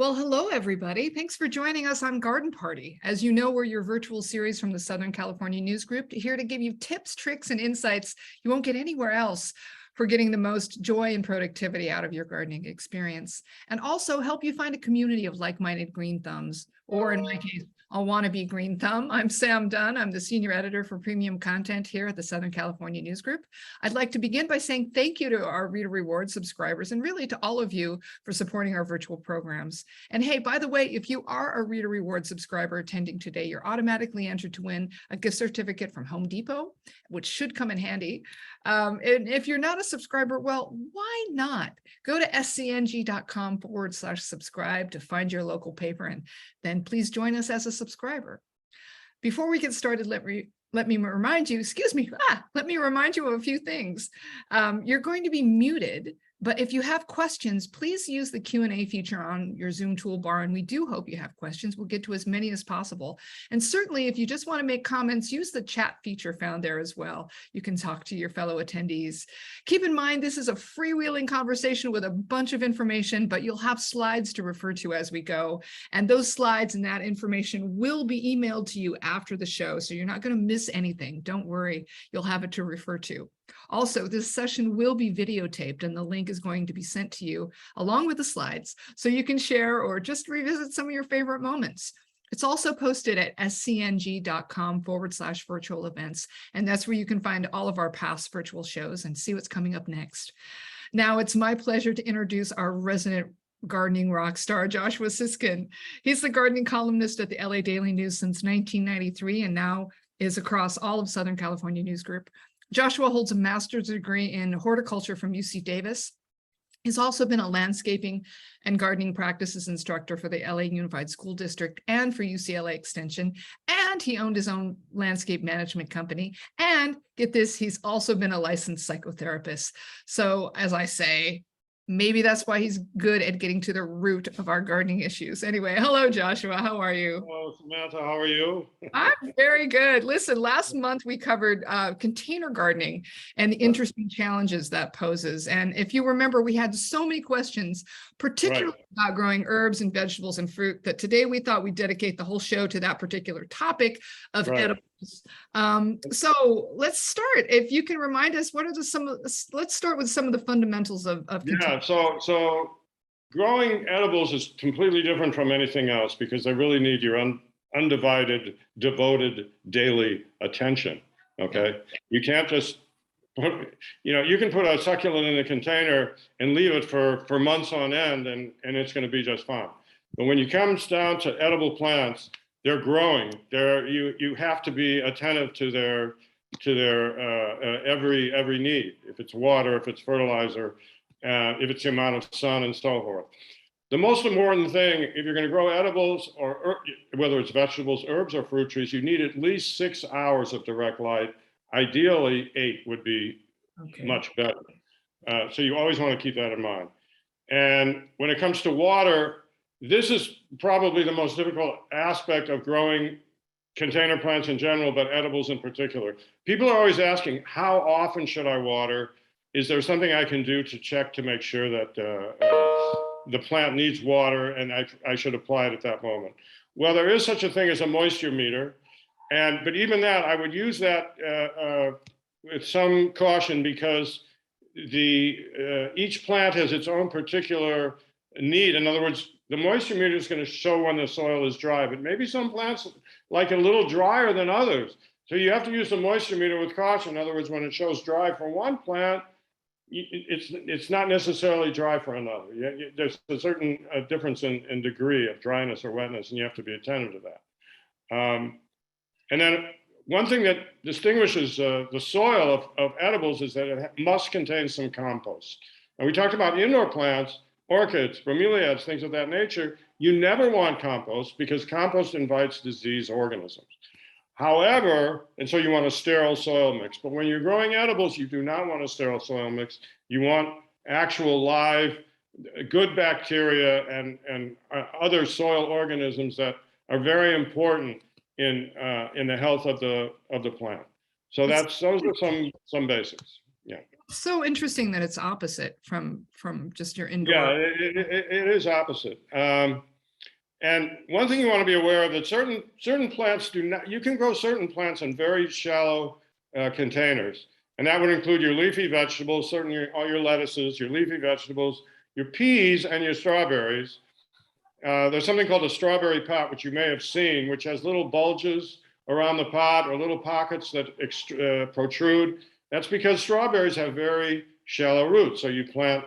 Well, hello, everybody. Thanks for joining us on Garden Party. As you know, we're your virtual series from the Southern California News Group, here to give you tips, tricks, and insights you won't get anywhere else for getting the most joy and productivity out of your gardening experience, and also help you find a community of like-minded green thumbs, or in my case, a wannabe green thumb. I'm Sam Dunn. I'm the senior editor for premium content here at the Southern California News Group. I'd like to begin by saying thank you to our Reader Rewards subscribers and really to all of you for supporting our virtual programs. And hey, by the way, if you are a Reader Rewards subscriber attending today, you're automatically entered to win a gift certificate from Home Depot, which should come in handy. And if you're not a subscriber, well, why not? Go to scng.com/subscribe to find your local paper, and then please join us as a subscriber. Before we get started, let me remind you, let me remind you of a few things. You're going to be muted, but if you have questions, please use the Q&A feature on your Zoom toolbar, and we do hope you have questions. We'll get to as many as possible. And certainly, if you just want to make comments, use the chat feature found there as well. You can talk to your fellow attendees. Keep in mind, this is a freewheeling conversation with a bunch of information, but you'll have slides to refer to as we go. And those slides and that information will be emailed to you after the show, so you're not going to miss anything. Don't worry, you'll have it to refer to. Also, this session will be videotaped, and the link is going to be sent to you along with the slides, so you can share or just revisit some of your favorite moments. It's also posted at scng.com/virtual events, and that's where you can find all of our past virtual shows and see what's coming up next. Now, it's my pleasure to introduce our resident gardening rock star, Joshua Siskin. He's the gardening columnist at the LA Daily News since 1993, and now is across all of Southern California News Group. Joshua holds a master's degree in horticulture from UC Davis. He's also been a landscaping and gardening practices instructor for the LA Unified School District and for UCLA Extension. And he owned his own landscape management company. And get this, he's also been a licensed psychotherapist. So as I say, maybe that's why he's good at getting to the root of our gardening issues. Anyway, hello, Joshua. How are you? Hello, Samantha. How are you? I'm very good. Listen, last month we covered container gardening and the interesting challenges that poses. And if you remember, we had so many questions, particularly about growing herbs and vegetables and fruit, that today we thought we'd dedicate the whole show to that particular topic of edibles. So let's start. If you can remind us, what are let's start with some of the fundamentals of so growing edibles is completely different from anything else because they really need your undivided, devoted daily attention. Okay, you can't just put, you can put a succulent in a container and leave it for months on end, and it's going to be just fine. But when it comes down to edible plants, they're growing. You have to be attentive to their every need. If it's water, if it's fertilizer, if it's the amount of sun, and so forth. The most important thing, if you're going to grow edibles, or whether it's vegetables, herbs, or fruit trees, you need at least 6 hours of direct light. Ideally, 8 would be much better. So you always want to keep that in mind. And when it comes to water, this is probably the most difficult aspect of growing container plants in general, but edibles in particular. People are always asking, how often should I water? Is there something I can do to check to make sure that the plant needs water and I should apply it at that moment? Well, there is such a thing as a moisture meter. But even that, I would use that with some caution because each plant has its own particular need. In other words, the moisture meter is going to show when the soil is dry, but maybe some plants like it a little drier than others. So you have to use the moisture meter with caution. In other words, when it shows dry for one plant, it's not necessarily dry for another. There's a certain difference in degree of dryness or wetness, and you have to be attentive to that. And then one thing that distinguishes the soil of edibles is that it must contain some compost. And we talked about indoor plants, orchids, bromeliads, things of that nature. You never want compost because compost invites disease organisms. However, and so you want a sterile soil mix, but when you're growing edibles, you do not want a sterile soil mix. You want actual live, good bacteria and other soil organisms that are very important in the health of the plant. So those are some basics. Yeah. So interesting that it's opposite from just your indoor. Yeah, it is opposite. And one thing you want to be aware of that certain plants do not, you can grow certain plants in very shallow containers. And that would include your leafy vegetables, certainly all your lettuces, your leafy vegetables, your peas, and your strawberries. There's something called a strawberry pot, which you may have seen, which has little bulges around the pot or little pockets that protrude. That's because strawberries have very shallow roots. So you plant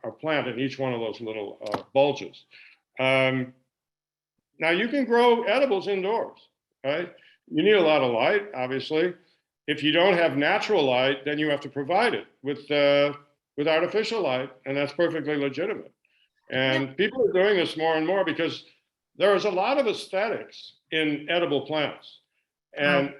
a plant in each one of those little bulges. Now you can grow edibles indoors, right? You need a lot of light, obviously. If you don't have natural light, then you have to provide it with artificial light, and that's perfectly legitimate. And people are doing this more and more because there is a lot of aesthetics in edible plants. And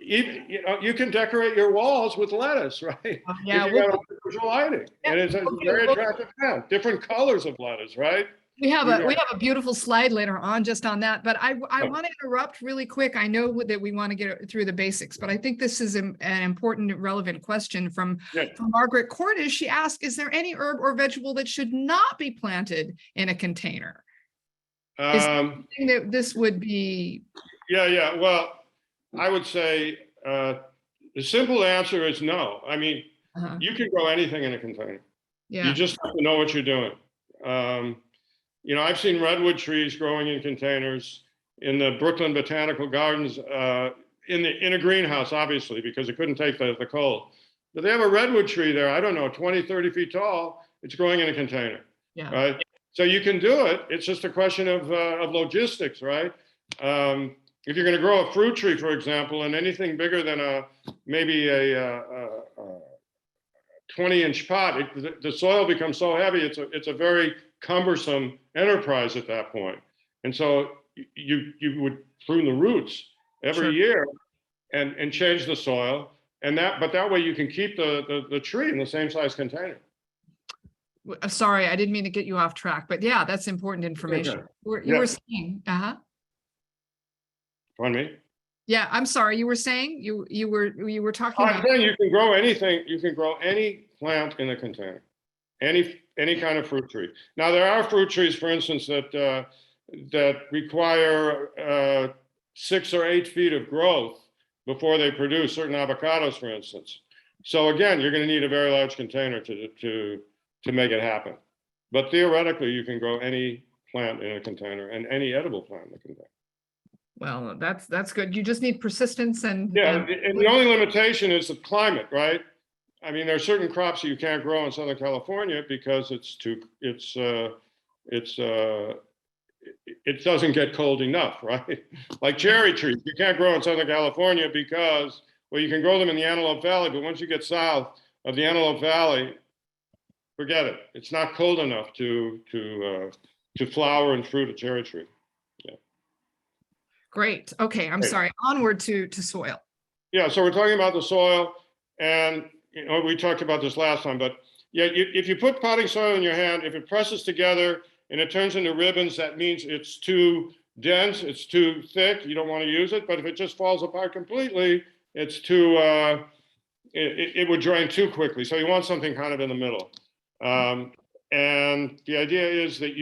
even, you can decorate your walls with lettuce, right? Yeah, if you got artificial lighting. And it's a very attractive plant. Different colors of lettuce, right? We have a beautiful slide later on just on that, but I want to interrupt really quick. I know that we want to get through the basics, but I think this is an important, relevant question from Margaret Cordish. She asked, is there any herb or vegetable that should not be planted in a container? Is there anything that this would be? Yeah. Well, I would say the simple answer is no. I mean, you can grow anything in a container. You just have to know what you're doing. I've seen redwood trees growing in containers in the Brooklyn Botanical Gardens in a greenhouse, obviously, because it couldn't take the cold. But they have a redwood tree there, I don't know, 20, 30 feet tall. It's growing in a container, right? So you can do it. It's just a question of logistics, right? If you're going to grow a fruit tree, for example, and anything bigger than maybe a 20-inch pot, the soil becomes so heavy, it's a very cumbersome enterprise at that point. And so you would prune the roots every year and change the soil, but that way you can keep the tree in the same size container. Sorry, I didn't mean to get you off track, but yeah, that's important information. You were saying, Pardon me? Yeah, I'm sorry. You were saying you were talking about. I'm saying you can grow anything. You can grow any plant in a container, any kind of fruit tree. Now there are fruit trees, for instance, that require 6 or 8 feet of growth before they produce, certain avocados, for instance. So again, you're going to need a very large container to make it happen. But theoretically, you can grow any plant in a container and any edible plant in a container. Well, that's good. You just need persistence and and the only limitation is the climate, right? I mean, there are certain crops that you can't grow in Southern California because it doesn't get cold enough, right? Like cherry trees, you can't grow in Southern California because, well, you can grow them in the Antelope Valley, but once you get south of the Antelope Valley, forget it. It's not cold enough to flower and fruit a cherry tree. Great. Okay, I'm sorry. Onward to soil. Yeah, so we're talking about the soil, and we talked about this last time, but if you put potting soil in your hand, if it presses together and it turns into ribbons, that means it's too dense, it's too thick, you don't want to use it. But if it just falls apart completely, it's too, it would drain too quickly. So you want something kind of in the middle. And the idea is that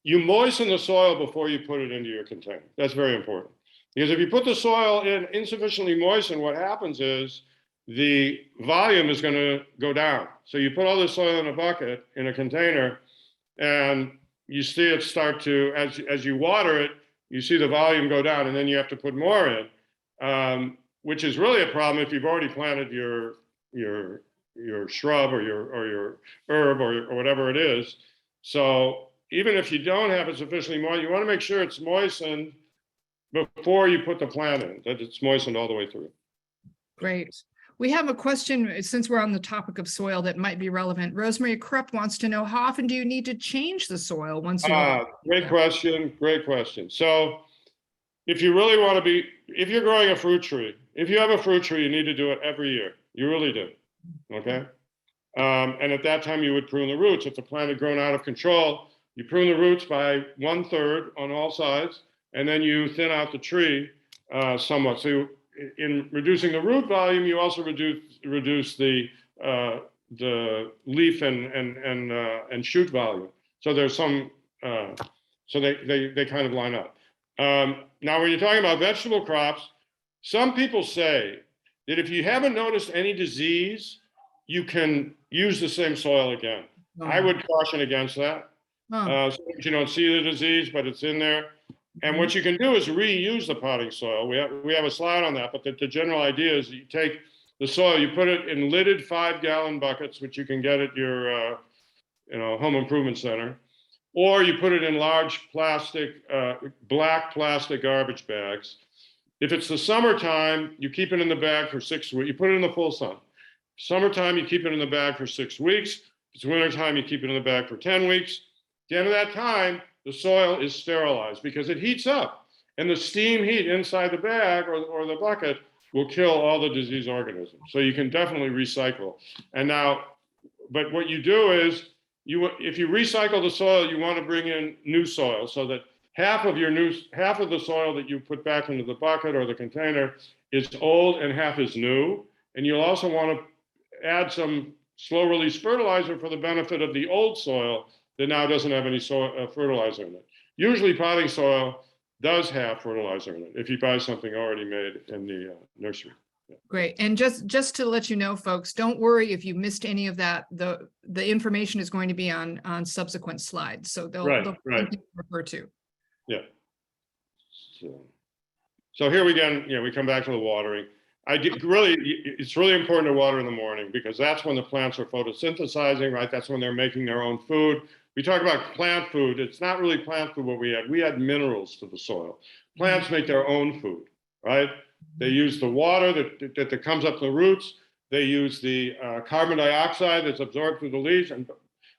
you moisten the soil before you put it into your container. That's very important. Because if you put the soil in insufficiently moistened, what happens is the volume is going to go down. So you put all this soil in a bucket, in a container, and you see it start to, as you water it, you see the volume go down, and then you have to put more in, which is really a problem if you've already planted your shrub or your herb or whatever it is. So even if you don't have it sufficiently moist, you want to make sure it's moistened before you put the plant in, that it's moistened all the way through. Great. We have a question, since we're on the topic of soil, that might be relevant. Rosemary Krupp wants to know, how often do you need to change the soil once you... Great question. So if you really want to if you're growing a fruit tree, if you have a fruit tree, you need to do it every year. You really do, okay? And at that time, you would prune the roots. If the plant had grown out of control, you prune the roots by 1/3 on all sides, and then you thin out the tree somewhat. So in reducing the root volume, you also reduce the leaf and shoot volume. So there's some So they kind of line up. Now, when you're talking about vegetable crops, some people say that if you haven't noticed any disease, you can use the same soil again. I would caution against that. So you don't see the disease, but it's in there. And what you can do is reuse the potting soil. We have a slide on that, but the general idea is you take the soil, you put it in lidded 5-gallon buckets, which you can get at your home improvement center, or you put it in large plastic, black plastic garbage bags. If it's the summertime, you keep it in the bag for 6 weeks. You put it in the full sun. Summertime, you keep it in the bag for 6 weeks. If it's wintertime, you keep it in the bag for 10 weeks. At the end of that time, the soil is sterilized because it heats up, and the steam heat inside the bag or the bucket will kill all the disease organisms. So you can definitely recycle. And now, but what you do is, if you recycle the soil, you want to bring in new soil so that half of the soil that you put back into the bucket or the container is old and half is new. And you'll also want to add some slow release fertilizer for the benefit of the old soil that now doesn't have any fertilizer in it. Usually potting soil does have fertilizer in it if you buy something already made in the nursery. Yeah. Great. And just to let you know, folks, don't worry if you missed any of that. The information is going to be on subsequent slides, so they'll refer to. Yeah. So here we come back to the watering. It's really important to water in the morning because that's when the plants are photosynthesizing, right? That's when they're making their own food. We talk about plant food. It's not really plant food what we add. We add minerals to the soil. Plants make their own food, right? They use the water that comes up the roots. They use the carbon dioxide that's absorbed through the leaves, and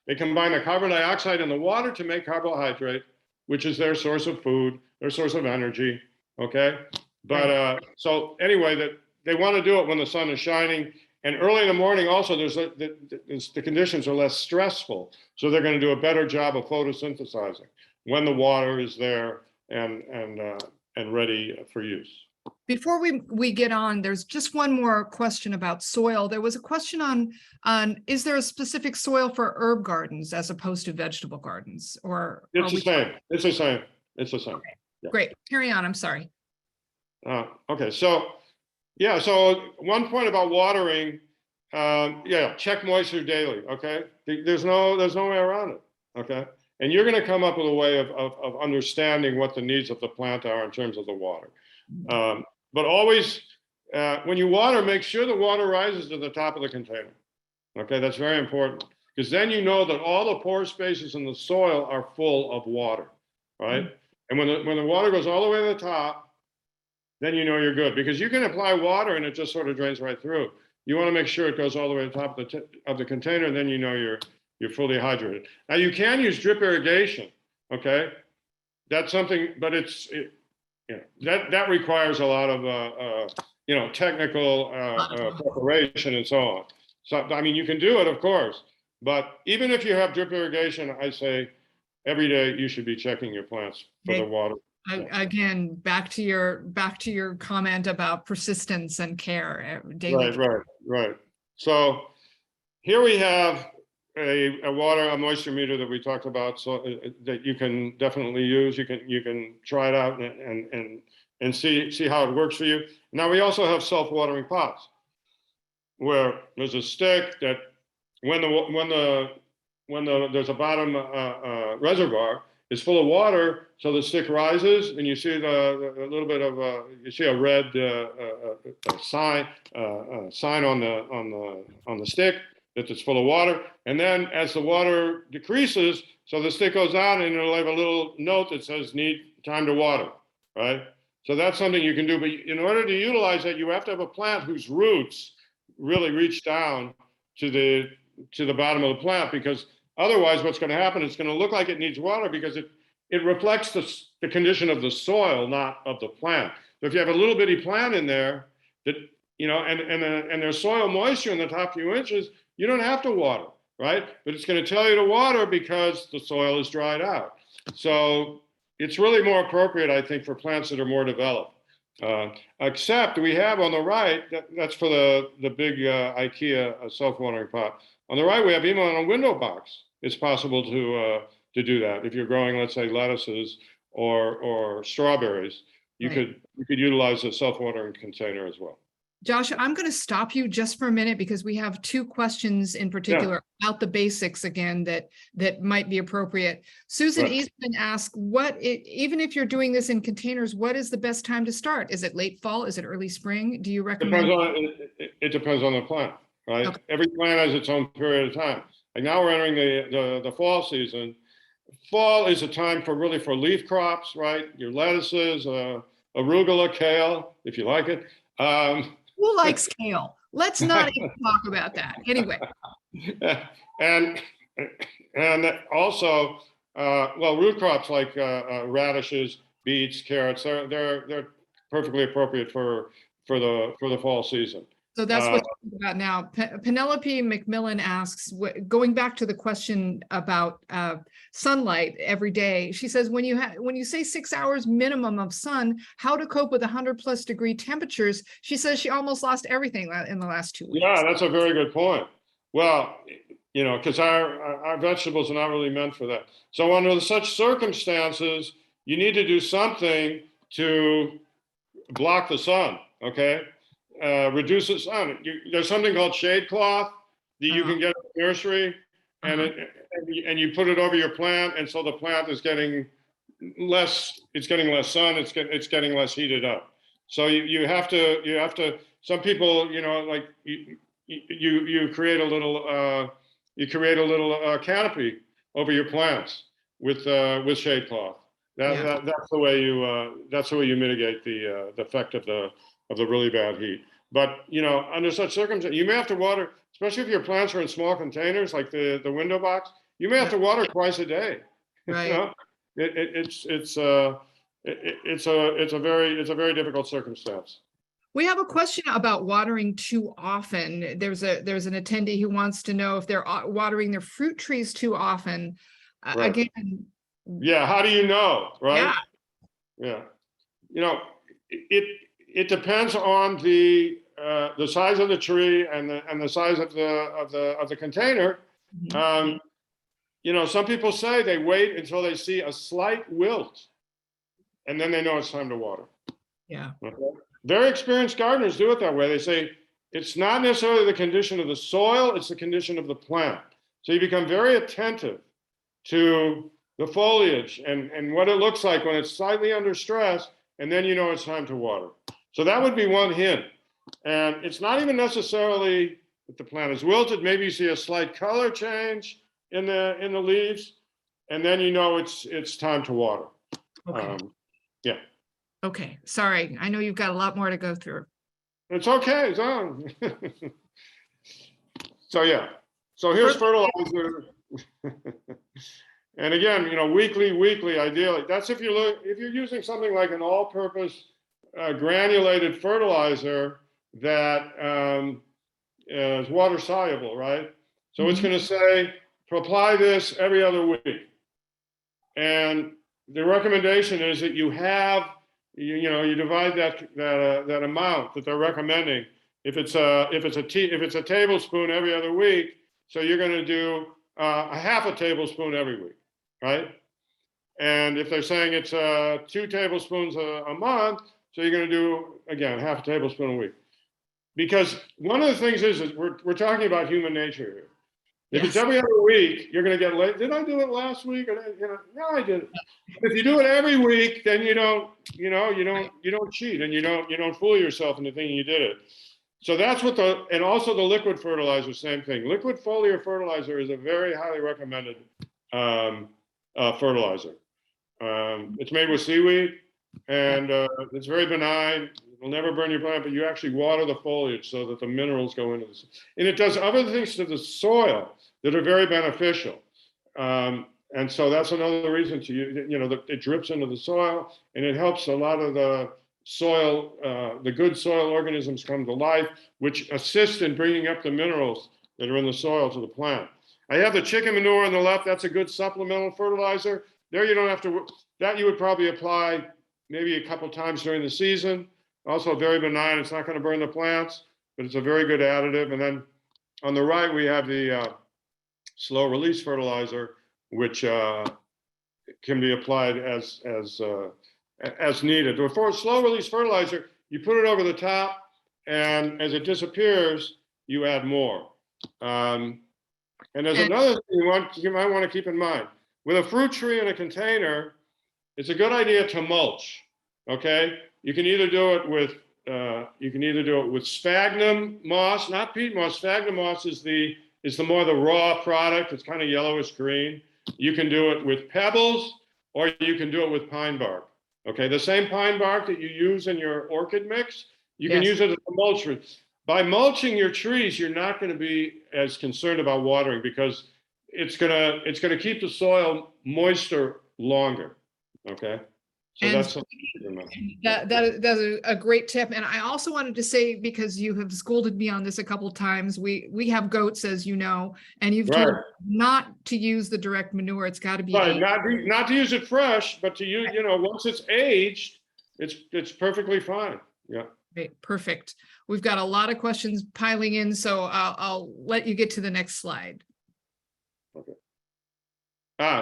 they combine the carbon dioxide and the water to make carbohydrate, which is their source of food, their source of energy, okay? But so anyway, that they want to do it when the sun is shining. And early in the morning also, the conditions are less stressful. So they're going to do a better job of photosynthesizing when the water is there and ready for use. Before we get on, there's just one more question about soil. There was a question on is there a specific soil for herb gardens as opposed to vegetable gardens? Or it's the same. It's the same. It's the same. Okay. Yeah. Great. Carry on. I'm sorry. Okay. So yeah. So one point about watering. Check moisture daily. Okay. There's no way around it. Okay. And you're going to come up with a way of understanding what the needs of the plant are in terms of the water. But always, when you water, make sure the water rises to the top of the container. Okay, that's very important because then you know that all the pore spaces in the soil are full of water, right? And when the water goes all the way to the top, then you know you're good because you can apply water and it just sort of drains right through. You want to make sure it goes all the way to the top of the container, and then you know you're fully hydrated. Now you can use drip irrigation. Okay, that's something, but that requires a lot of technical preparation and so on. So I mean, you can do it, of course, but even if you have drip irrigation, I say every day you should be checking your plants for the water. Again, back to your comment about persistence and care. Daily. Right. So here we have a moisture meter that we talked about, so that you can definitely use. You can try it out and see how it works for you. Now we also have self-watering pots where there's a stick that when there's a bottom reservoir is full of water, so the stick rises and you see a little bit of you see a red sign on the stick that it's full of water. And then as the water decreases, so the stick goes down and it'll have a little note that says need time to water, right? So that's something you can do. But in order to utilize that, you have to have a plant whose roots really reach down to the bottom of the plant, because otherwise what's going to happen, it's going to look like it needs water because it reflects the condition of the soil, not of the plant. So if you have a little bitty plant in there that, and there's soil moisture in the top few inches, you don't have to water, right? But it's going to tell you to water because the soil is dried out. So it's really more appropriate, I think, for plants that are more developed. Except we have on the right, that's for the big IKEA self-watering pot. On the right, we have even on a window box, it's possible to do that. If you're growing, let's say, lettuces or strawberries, you Right. could utilize a self-watering container as well. Josh, I'm going to stop you just for a minute because we have two questions in particular about the basics again that might be appropriate. Susan Right. Eastman asked, even if you're doing this in containers, what is the best time to start? Is it late fall? Is it early spring? Do you recommend? It depends on the plant, right? Okay. Every plant has its own period of time. Like now we're entering the fall season. Fall is a time for leaf crops, right? Your lettuces, arugula, kale, if you like it. Who likes kale? Let's not even talk about that. Anyway. and also, root crops like radishes, beets, carrots, they're perfectly appropriate for the fall season. So that's what we're talking about now. Penelope McMillan asks, going back to the question about sunlight every day, she says, when you say 6 hours minimum of sun, how to cope with 100+ degree temperatures? She says she almost lost everything in the last 2 weeks. Yeah, that's a very good point. Well, because our vegetables are not really meant for that. So under such circumstances, you need to do something to block the sun, okay? Reduce the sun. There's something called shade cloth that you can get at the nursery, and you put it over your plant, and so the plant is getting less. It's getting less sun. It's getting less heated up. So you have to. Some people, like you create a little canopy over your plants with shade cloth. That's the way you mitigate the effect of the really bad heat. But under such circumstances, you may have to water, especially if your plants are in small containers like the window box. You may have to water twice a day. Right. It's a very difficult circumstance. We have a question about watering too often. There's an attendee who wants to know if they're watering their fruit trees too often. Right. Again. Yeah. How do you know? Right. Yeah. It depends on the size of the tree and the size of the container. Mm-hmm. Some people say they wait until they see a slight wilt, and then they know it's time to water. Yeah. Okay? Very experienced gardeners do it that way. They say it's not necessarily the condition of the soil; it's the condition of the plant. So you become very attentive to the foliage and what it looks like when it's slightly under stress, and then you know it's time to water. So that would be one hint. And it's not even necessarily that the plant is wilted. Maybe you see a slight color change in the leaves, and then you know it's time to water. Okay. Yeah. Okay. Sorry. I know you've got a lot more to go through. It's okay. It's on. So yeah. So here's fertilizer. And again, weekly, ideally. That's if you're using something like an all-purpose granulated fertilizer that is water soluble, right? So it's going to say to apply this every other week, and the recommendation is that you divide that amount that they're recommending. If it's a tablespoon every other week, so you're going to do a half a tablespoon every week, right? And if they're saying it's 2 tablespoons a month, so you're going to do, again, half a tablespoon a week. Because one of the things is we're talking about human nature here. If it's every other week, you're going to get late. Did I do it last week? Or no, I didn't. If you do it every week, then you don't cheat, and you don't fool yourself into thinking you did it. So that's and also the liquid fertilizer, same thing. Liquid foliar fertilizer is a very highly recommended fertilizer. It's made with seaweed, and it's very benign. It'll never burn your plant, but you actually water the foliage so that the minerals go into this. And it does other things to the soil that are very beneficial. And so that's another reason to use, it drips into the soil, and it helps a lot of the soil, the good soil organisms come to life, which assist in bringing up the minerals that are in the soil to the plant. I have the chicken manure on the left. That's a good supplemental fertilizer. There you don't have to, that you would probably apply maybe a couple times during the season. Also very benign. It's not going to burn the plants, but it's a very good additive. And then on the right, we have the slow release fertilizer, which can be applied as needed. For slow release fertilizer, you put it over the top, and as it disappears, you add more. And there's another thing you might want to keep in mind. With a fruit tree in a container, it's a good idea to mulch. Okay, you can either do it with sphagnum moss, not peat moss. Sphagnum moss is the more the raw product. It's kind of yellowish green. You can do it with pebbles, or you can do it with pine bark. Okay, the same pine bark that you use in your orchid mix, you can use it as a mulch. By mulching your trees, you're not going to be as concerned about watering, because it's gonna keep the soil moister longer. Okay, so And that's something to keep in mind. that's a great tip. And I also wanted to say, because you have scolded me on this a couple times, we have goats, as you know, and you've told not to use the direct manure. It's got to be not to use it fresh, but to use, once it's aged, it's perfectly fine. Yeah. Great, perfect. We've got a lot of questions piling in, so I'll let you get to the next slide. Okay.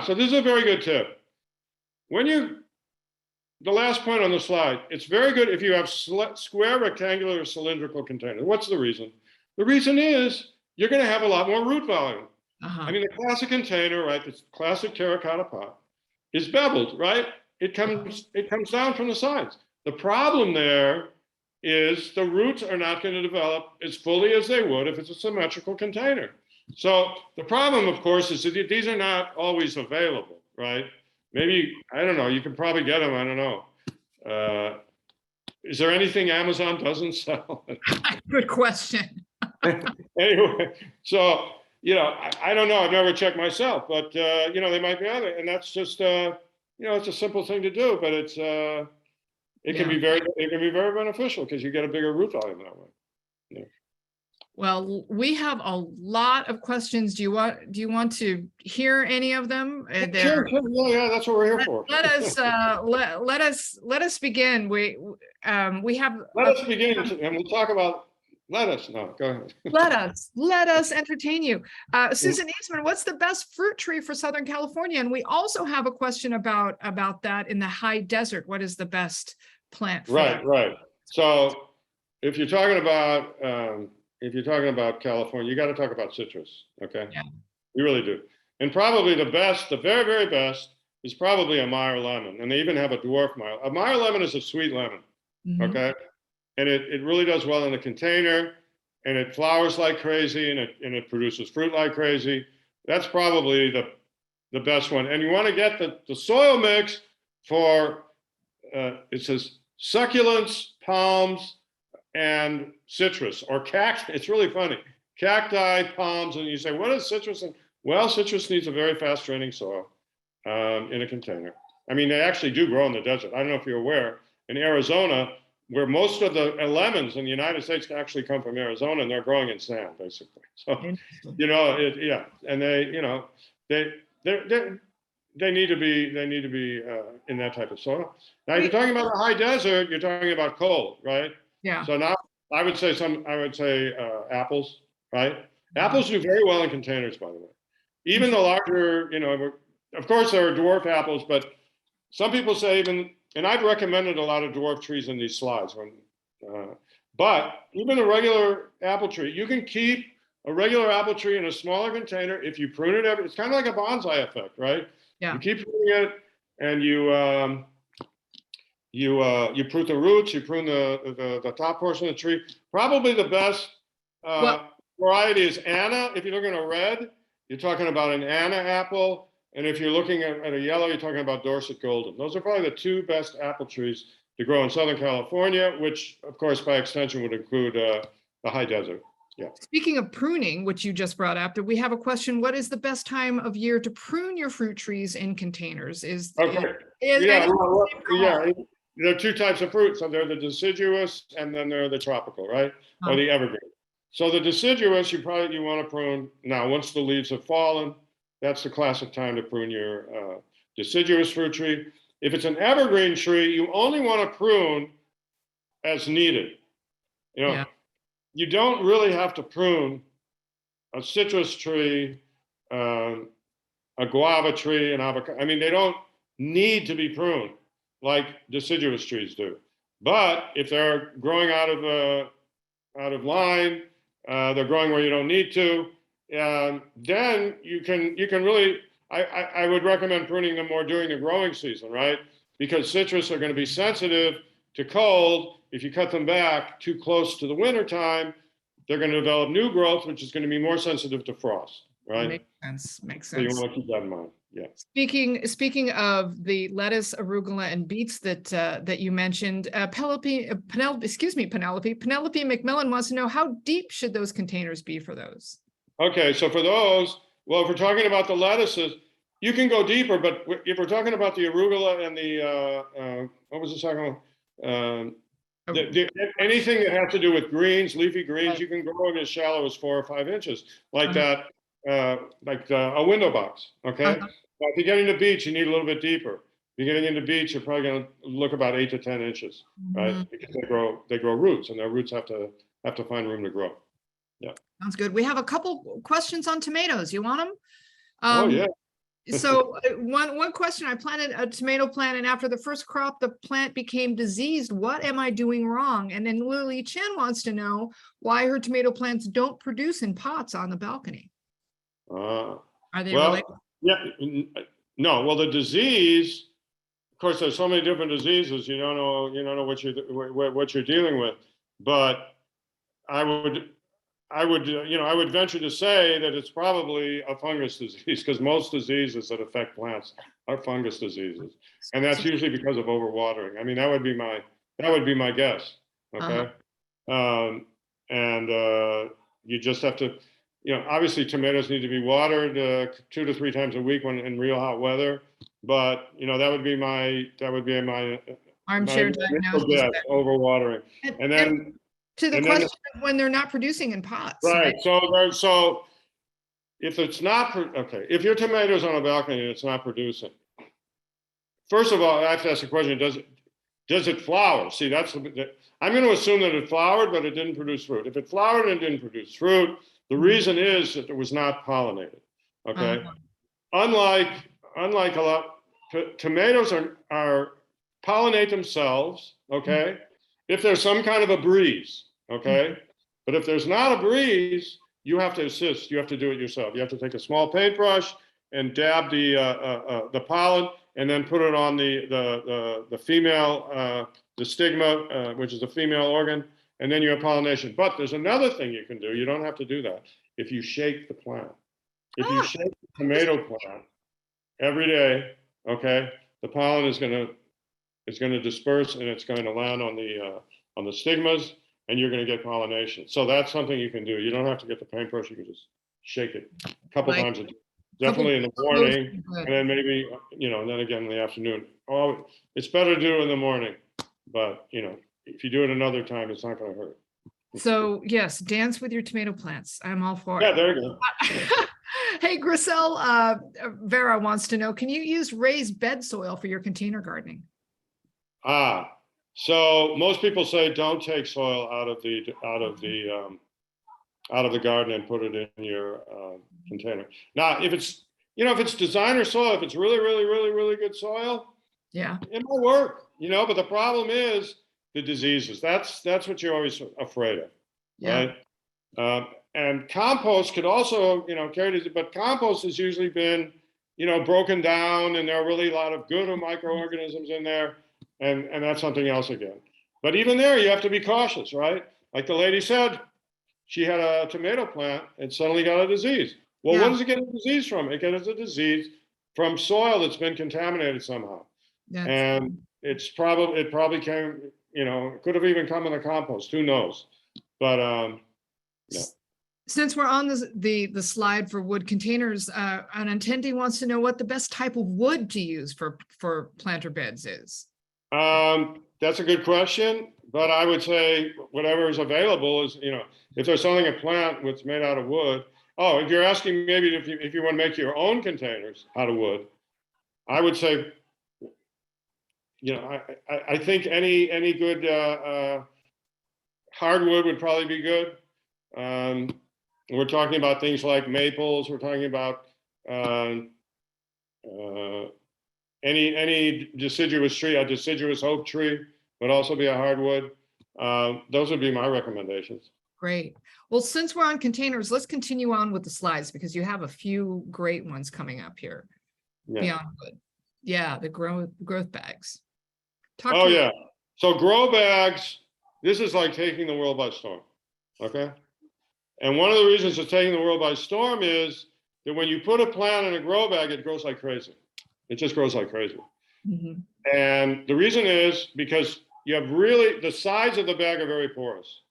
So this is a very good tip. The last point on the slide, it's very good if you have square, rectangular, or cylindrical containers. What's the reason? The reason is you're going to have a lot more root volume. I mean, the classic container, right, the classic terracotta pot is beveled, right? It comes down from the sides. The problem there is the roots are not going to develop as fully as they would if it's a symmetrical container. So the problem, of course, is that these are not always available, right? Maybe, I don't know, you can probably get them, I don't know. Is there anything Amazon doesn't sell? Good question. Anyway, so, I don't know, I've never checked myself, but, they might be other, and that's just, it's a simple thing to do, but it can be very beneficial, because you get a bigger root volume that way. Yeah. Well, we have a lot of questions. Do you want to hear any of them? Sure. Yeah, that's what we're here for. Let us begin. We have. Let us begin, and we'll talk about lettuce. No, go ahead. Let us entertain you. Susan Eastman, what's the best fruit tree for Southern California? And we also have a question about that in the high desert. What is the best plant for that? Right. So if you're talking about California, you got to talk about citrus. Okay. Yeah. You really do. And probably the very, very best is probably a Meyer lemon. And they even have a dwarf Meyer. A Meyer lemon is a sweet lemon. Mm-hmm. Okay. And it really does well in a container, and it flowers like crazy, and it produces fruit like crazy. That's probably the best one. And you want to get the soil mix for, it says succulents, palms, and citrus, or cacti. It's really funny. Cacti, palms, and you say, what is citrus? Well, citrus needs a very fast draining soil in a container. I mean, they actually do grow in the desert. I don't know if you're aware, in Arizona, where most of the lemons in the United States actually come from Arizona, and they're growing in sand, basically. So, and they need to be in that type of soil. Now, if you're talking about the high desert, you're talking about cold, right? Yeah. So now I would say apples, right? Apples do very well in containers, by the way. Even the larger, of course there are dwarf apples, but some people say and I've recommended a lot of dwarf trees in these slides. But even a regular apple tree, you can keep a regular apple tree in a smaller container if you prune it. It's kind of like a bonsai effect, right? Yeah. You keep pruning it, and you prune the roots, you prune the top portion of the tree. Probably the best variety is Anna. If you're looking at a red, you're talking about an Anna apple. And if you're looking at a yellow, you're talking about Dorset Golden. Those are probably the two best apple trees to grow in Southern California, which, of course, by extension would include the high desert. Yeah. Speaking of pruning, which you just brought up, we have a question. What is the best time of year to prune your fruit trees in containers? There are two types of fruit. So they're the deciduous, and then they're the tropical, right? Or the evergreen. So the deciduous, you want to prune now once the leaves have fallen. That's the classic time to prune your deciduous fruit tree. If it's an evergreen tree, you only want to prune as needed. You don't really have to prune a citrus tree, a guava tree, an avocado. I mean, they don't need to be pruned like deciduous trees do. But if they're growing out of line, they're growing where you don't need to, then you can really, I would recommend pruning them more during the growing season, right? Because citrus are going to be sensitive to cold. If you cut them back too close to the winter time, they're going to develop new growth, which is going to be more sensitive to frost, right? Makes sense. Makes So you sense. want to keep that in mind. Yeah. Speaking of the lettuce, arugula, and beets that you mentioned, Penelope McMillan wants to know, how deep should those containers be for those? Okay, so for those, well, if we're talking about the lettuces, you can go deeper, but if we're talking about the arugula and the what was the second one? Anything that has to do with greens, leafy greens, Right. you can grow it as shallow as 4 or 5 inches, like that, like a window box. Okay, but if you're getting to beets, you need a little bit deeper. If you're getting into beets, you're probably going to look about 8 to 10 inches, right? Because they grow roots, and their roots have to find room to grow. Yeah. Sounds good. We have a couple questions on tomatoes. You want them? Oh yeah. So one question, I planted a tomato plant, and after the first crop, the plant became diseased. What am I doing wrong? And then Lily Chen wants to know why her tomato plants don't produce in pots on the balcony. Are they related? Yeah, no. Well, the disease, of course, there's so many different diseases. You don't know what you're dealing with. But I would venture to say that it's probably a fungus disease, because most diseases that affect plants are fungus diseases, and that's usually because of overwatering. I mean, that would be my guess. Okay, you just have to, obviously tomatoes need to be watered 2 to 3 times a week when in real hot weather. But that would be my Armchair diagnosis. Overwatering, and then. To the question of when they're not producing in pots. Right. So if it's not, okay, if your tomatoes on a balcony and it's not producing, first of all, I have to ask the question, does it flower? See, I'm going to assume that it flowered, but it didn't produce fruit. If it flowered and didn't produce fruit, the reason is that it was not pollinated. Okay. Unlike a lot, tomatoes are pollinate themselves. Okay. If there's some kind of a breeze, okay? But if there's not a breeze, you have to assist. You have to do it yourself. You have to take a small paintbrush and dab the pollen, and then put it on the female, the stigma, which is a female organ, and then you have pollination. But there's another thing you can do. You don't have to do that. If you shake the plant, if you shake the tomato plant every day, okay, the pollen is going to disperse, and it's going to land on the stigmas, and you're going to get pollination. So that's something you can do. You don't have to get the paintbrush. You can just shake it a couple times a day. Definitely in the morning, and then maybe, and then again in the afternoon. Oh, it's better to do it in the morning, but if you do it another time, it's not going to hurt. So yes, dance with your tomato plants. I'm all for it. Yeah, there you go. Hey, Grisel, Vera wants to know, can you use raised bed soil for your container gardening? So most people say don't take soil out of the garden and put it in your container. Now, if it's designer soil, if it's really, really, really, really good soil, yeah, it might work. But the problem is the diseases. That's what you're always afraid of, right? And compost could also, carry disease, but compost has usually been, broken down, and there are really a lot of good microorganisms in there. And that's something else again. But even there, you have to be cautious, right? Like the lady said, she had a tomato plant and suddenly got a disease. Well, what does it get a disease from? It gets a disease from soil that's been contaminated somehow. And it probably came, it could have even come in the compost. Who knows? But since we're on the slide for wood containers, an attendee wants to know what the best type of wood to use for planter beds is. That's a good question, but I would say whatever is available is, if there's something a plant that's made out of wood. Oh, if you're asking maybe if you want to make your own containers out of wood, I would say, I think any good hardwood would probably be good. We're talking about things like maples. We're talking about any deciduous tree, a deciduous oak tree would also be a hardwood. Those would be my recommendations. Great. Well, since we're on containers, let's continue on with the slides because you have a few great ones coming up here. Yeah. Beyond wood. Yeah, the growth bags. Oh yeah. So grow bags, this is like taking the world by storm. Okay. And one of the reasons it's taking the world by storm is that when you put a plant in a grow bag, it grows like crazy. It just grows like crazy. Mm-hmm. And the reason is because you have really, the sides of the bag are very porous.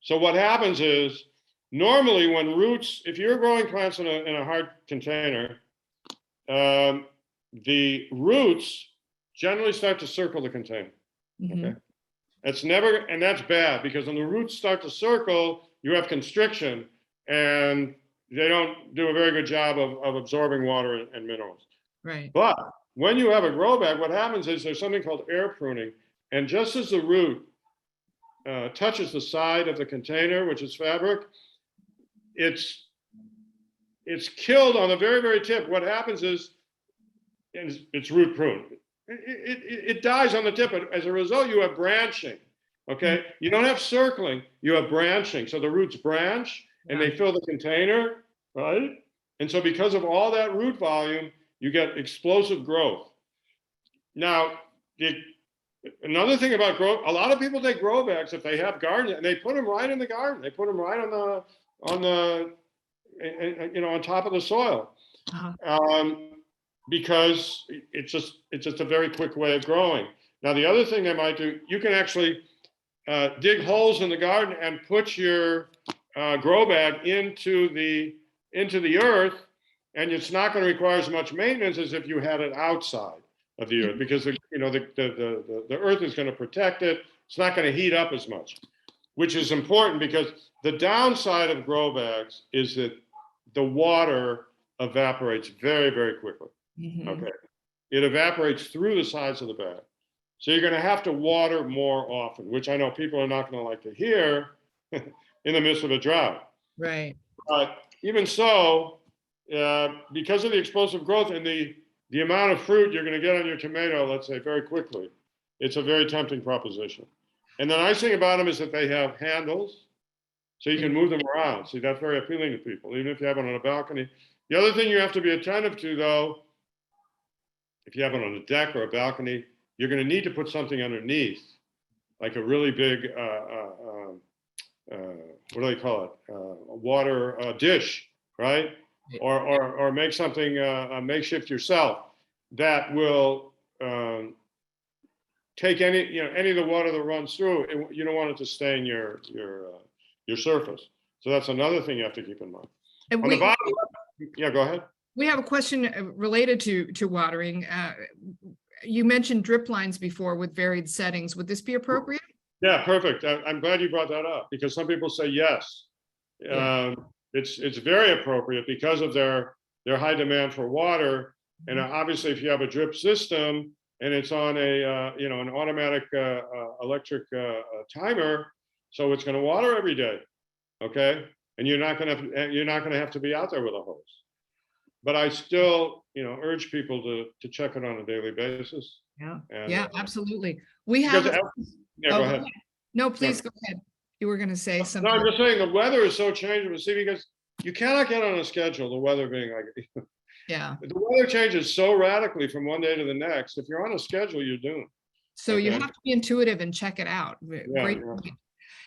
So what happens is normally when roots, if you're growing plants in a hard container, the roots generally start to circle the container. Mm-hmm. Okay. That's never, and that's bad because when the roots start to circle, you have constriction and they don't do a very good job of absorbing water and minerals. Right. But when you have a grow bag, what happens is there's something called air pruning. And just as the root touches the side of the container, which is fabric, it's killed on the very, very tip. What happens is it's root pruned. It dies on the tip. But as a result, you have branching. Okay. You don't have circling, you have branching. So the roots branch and they fill the container, right? And so because of all that root volume, you get explosive growth. Now, another thing about growth, a lot of people take grow bags if they have gardens and they put them right in the garden. They put them right on top of the soil. Because it's just a very quick way of growing. Now, the other thing they might do, you can actually dig holes in the garden and put your grow bag into the earth, and it's not going to require as much maintenance as if you had it outside of the earth, because the earth is going to protect it. It's not going to heat up as much, which is important because the downside of grow bags is that the water evaporates very, very quickly. Mm-hmm. Okay, it evaporates through the sides of the bag. So you're going to have to water more often, which I know people are not going to like to hear in the midst of a drought. Right. But even so, because of the explosive growth and the amount of fruit you're going to get on your tomato, let's say very quickly, it's a very tempting proposition. And the nice thing about them is that they have handles, so you can move them around. See, that's very appealing to people, even if you have it on a balcony. The other thing you have to be attentive to, though, if you have it on a deck or a balcony, you're going to need to put something underneath, like a really big, what do they call it? A water dish, right? Or make something makeshift yourself that will take any of the water that runs through. You don't want it to stain your surface. So that's another thing you have to keep in mind. And on the bottom, yeah, go ahead. We have a question related to watering. You mentioned drip lines before with varied settings. Would this be appropriate? Yeah, perfect. I'm glad you brought that up because some people say yes. Yeah. It's very appropriate because of their high demand for water. And obviously, if you have a drip system and it's on an automatic electric timer, so it's going to water every day, okay? And you're not going to have to be out there with a hose. But I still, urge people to check it on a daily basis. Yeah, and, absolutely. We have. Go ahead. No, please go ahead. You were going to say something. No, I'm just saying the weather is so changeable. See, because you cannot get on a schedule. The weather being like, yeah, the weather changes so radically from one day to the next. If you're on a schedule, you're doomed. So you have to be intuitive and check it out. Great.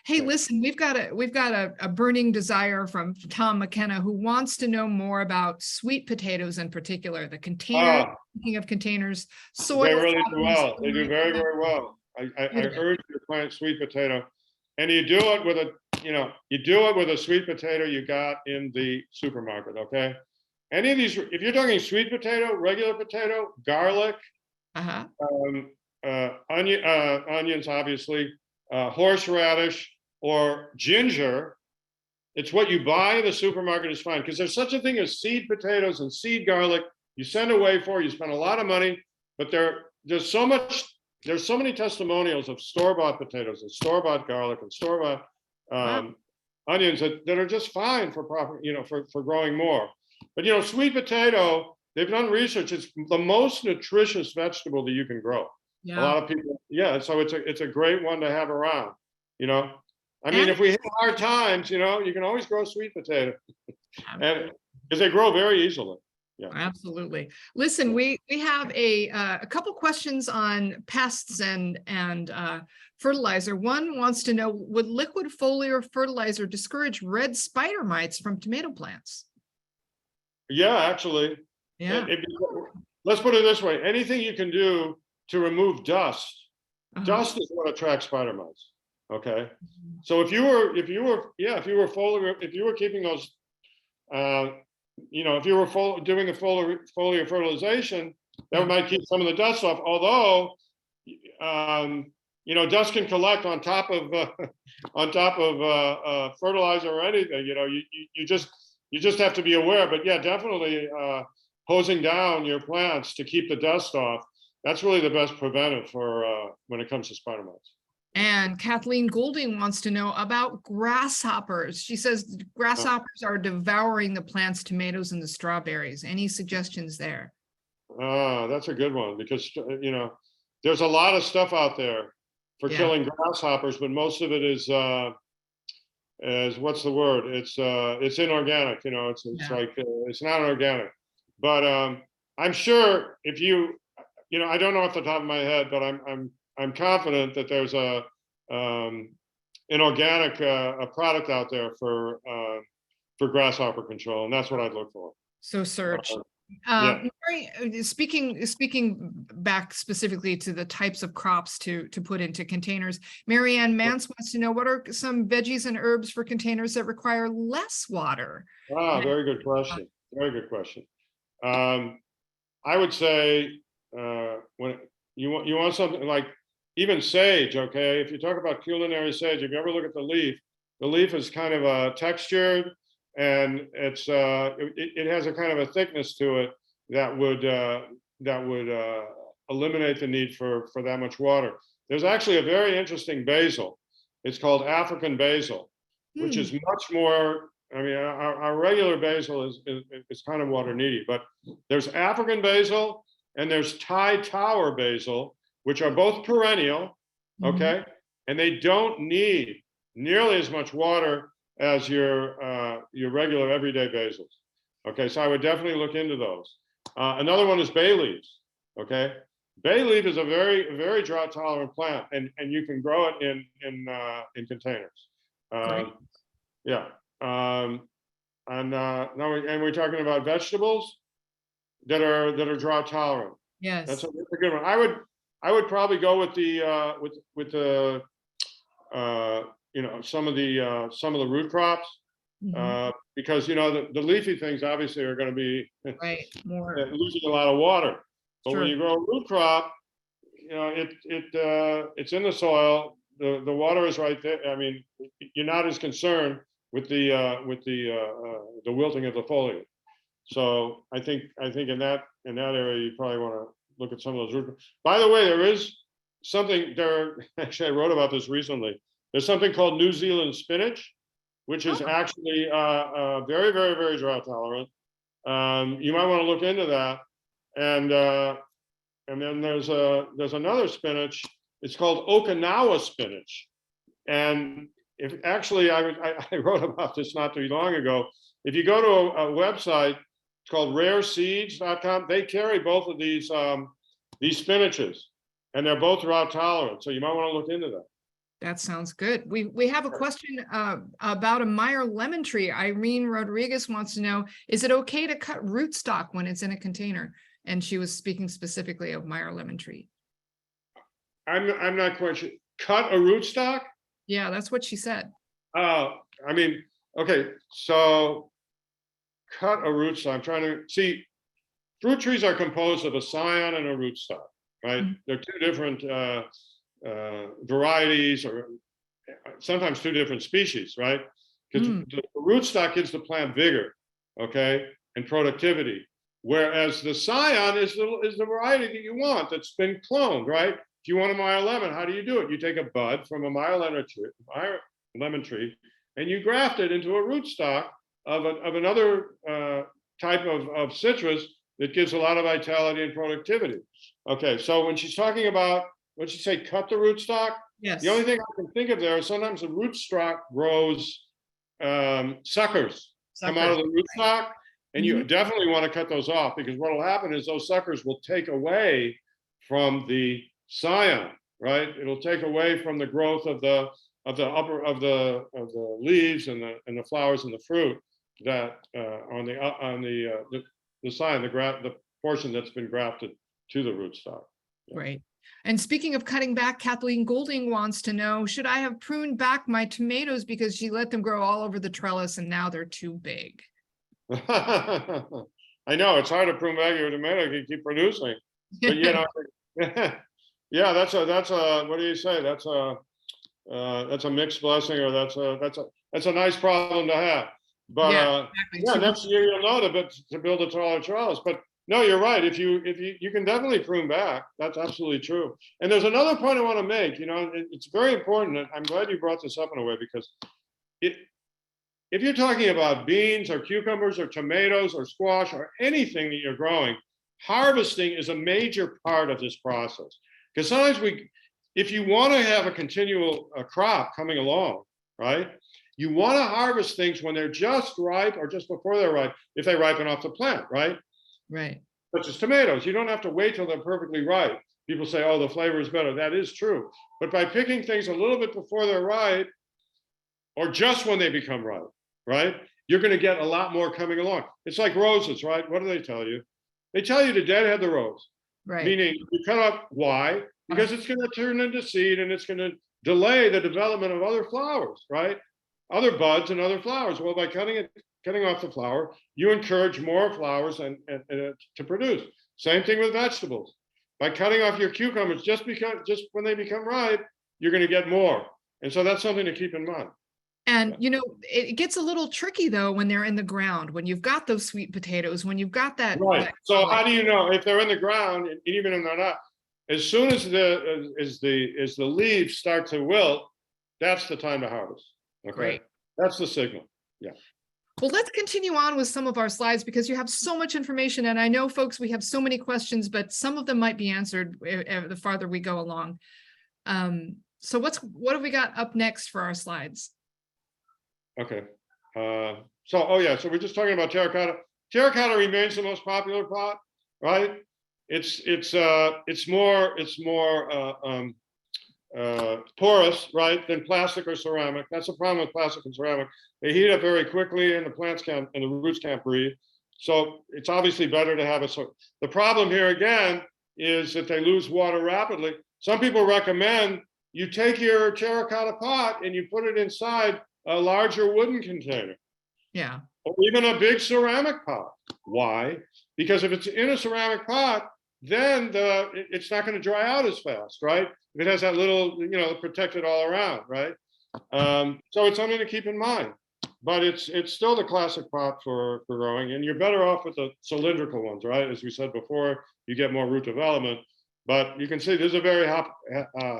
Hey, listen, we've got a burning desire from Tom McKenna, who wants to know more about sweet potatoes in particular, the container, speaking of containers, soil. They really do well. They do very, very well. I urge you to plant sweet potato, and you do it with a sweet potato you got in the supermarket. Okay, any of these, if you're talking sweet potato, regular potato, garlic, onions, obviously, horseradish or ginger, it's what you buy in the supermarket is fine, because there's such a thing as seed potatoes and seed garlic. You send away for, you spend a lot of money, but there's so many testimonials of store-bought potatoes and store-bought garlic and store-bought onions that are just fine for proper, for growing more. But sweet potato, they've done research. It's the most nutritious vegetable that you can grow. A Yeah. lot of people, yeah. So it's a great one to have around. You know, I mean, And if we hit hard times, you know, you can always grow sweet potato, um, and because they grow very easily. Yeah. absolutely. Listen, we have a couple questions on pests and fertilizer. One wants to know, would liquid foliar fertilizer discourage red spider mites from tomato plants? Yeah, actually, Yeah. let's put it this way: anything you can do to remove dust, Uh-huh. dust is what attracts spider mites. Okay, so if you were keeping those, you know, if you were doing the foliar fertilization, that might keep some of the dust off. Although, you know, dust can collect on top of fertilizer or anything. You know, you just have to be aware. But yeah, definitely hosing down your plants to keep the dust off. That's really the best preventive for when it comes to spider mites. And Kathleen Goulding wants to know about grasshoppers. She says grasshoppers are devouring the plants, tomatoes, and the strawberries. Any suggestions there? That's a good one, because you know, there's a lot of stuff out there for killing grasshoppers, but most of it is what's the word? It's inorganic. You know, it's like it's not organic. But I'm sure if you know, I don't know off the top of my head, but I'm confident that there's an organic a product out there for grasshopper control, and that's what I'd look for. So search. Yeah. Mary, speaking back specifically to the types of crops to put into containers, Mary Ann Mance wants to know, what are some veggies and herbs for containers that require less water? Very good question. Very good question. I would say when you want something like even sage, okay? If you talk about culinary sage, if you ever look at the leaf is kind of textured, and it has a kind of a thickness to it that would eliminate the need for that much water. There's actually a very interesting basil. It's called African basil, which is much more. I mean, our regular basil is kind of water needy, but there's African basil and there's Thai tower basil, which are both perennial, okay? And they don't need nearly as much water as your regular everyday basils. Okay, so I would definitely look into those. Another one is bay leaves. Okay, bay leaf is a very drought tolerant plant, and you can grow it in containers. Yeah. And we're talking about vegetables that are drought tolerant. Yes, that's a good one. I would probably go with the you know, some of the root crops, because you know the leafy things obviously are going to be losing a lot of water. But when you grow a root crop, you know, it's in the soil. The water is right there. I mean, you're not as concerned with the wilting of the foliage. So I think in that area you probably want to look at some of those root. By the way, there is something there. Actually, I wrote about this recently. There's something called New Zealand spinach, which is actually very drought tolerant. You might want to look into that. And then there's another spinach. It's called Okinawa spinach. And if actually I wrote about this not too long ago. If you go to a website, it's called rareseeds.com. They carry both of these spinaches, and they're both drought tolerant. So you might want to look into that. That sounds good. We have a question about a Meyer lemon tree. Irene Rodriguez wants to know, is it okay to cut rootstock when it's in a container? And she was speaking specifically of Meyer lemon tree. I'm not quite sure. Cut a rootstock? Yeah, that's what she said. I mean, okay, so cut a rootstock. I'm trying to see. Fruit trees are composed of a scion and a rootstock, right? They're two different varieties, or sometimes two different species, right? Because the rootstock gives the plant vigor, okay, and productivity, whereas the scion is the variety that you want that's been cloned, right? If you want a Meyer lemon, how do you do it? You take a bud from a Meyer lemon tree, and you graft it into a rootstock of another type of citrus that gives a lot of vitality and productivity. Okay, so when she's talking about, when she say cut the rootstock, Yes. the only thing I can think of there is sometimes the rootstock grows suckers come out of the rootstock, and you definitely want to cut those off, because what will happen is those suckers will take away from the scion, right? It'll take away from the growth of the leaves and the flowers and the fruit that on the scion, the portion that's been grafted to the rootstock. Yeah. Right. And speaking of cutting back, Kathleen Goulding wants to know, should I have pruned back my tomatoes because she let them grow all over the trellis and now they're too big? I know it's hard to prune back your tomato if you keep producing, but you know, yeah, that's a what do you say? That's a mixed blessing, or that's a nice problem to have. But yeah, exactly. that's you'll know to build a taller trellis. But no, you're right. If you can definitely prune back. That's absolutely true. And there's another point I want to make. You know, it's very important. And I'm glad you brought this up in a way, because if you're talking about beans or cucumbers or tomatoes or squash or anything that you're growing, harvesting is a major part of this process. Because sometimes if you want to have a continual crop coming along, right? You want to harvest things when they're just ripe or just before they're ripe, if they ripen off the plant, right? Right. Such as tomatoes, you don't have to wait till they're perfectly ripe. People say, oh, the flavor is better. That is true. But by picking things a little bit before they're ripe, or just when they become ripe, right? You're going to get a lot more coming along. It's like roses, right? What do they tell you? They tell you to deadhead the rose. Right. Meaning you cut off, why? Because it's going to turn into seed and it's going to delay the development of other flowers, right? Other buds and other flowers. Well, by cutting off the flower, you encourage more flowers and to produce. Same thing with vegetables. By cutting off your cucumbers, just when they become ripe, you're going to get more. And so that's something to keep in mind. And, you know, it gets a little tricky, though, when they're in the ground, when you've got those sweet potatoes, when you've got that. Right. So how do you know if they're in the ground, and even if they're not? As soon as the leaves start to wilt, that's the time to harvest. Okay. Great. That's the signal. Yeah. Well, let's continue on with some of our slides, because you have so much information. And I know, folks, we have so many questions, but some of them might be answered the farther we go along. So what have we got up next for our slides? Okay. So we're just talking about terracotta. Terracotta remains the most popular pot, right? It's more porous, right, than plastic or ceramic. That's the problem with plastic and ceramic. They heat up very quickly, and the roots can't breathe. So it's obviously better to have the problem here again is that they lose water rapidly. Some people recommend you take your terracotta pot and you put it inside a larger wooden container. Yeah. Or even a big ceramic pot. Why? Because if it's in a ceramic pot, then it's not going to dry out as fast, right? If it has that little, protected all around, right? So it's something to keep in mind. But it's still the classic pot for growing, and you're better off with the cylindrical ones, right? As we said before, you get more root development. But you can see there's a very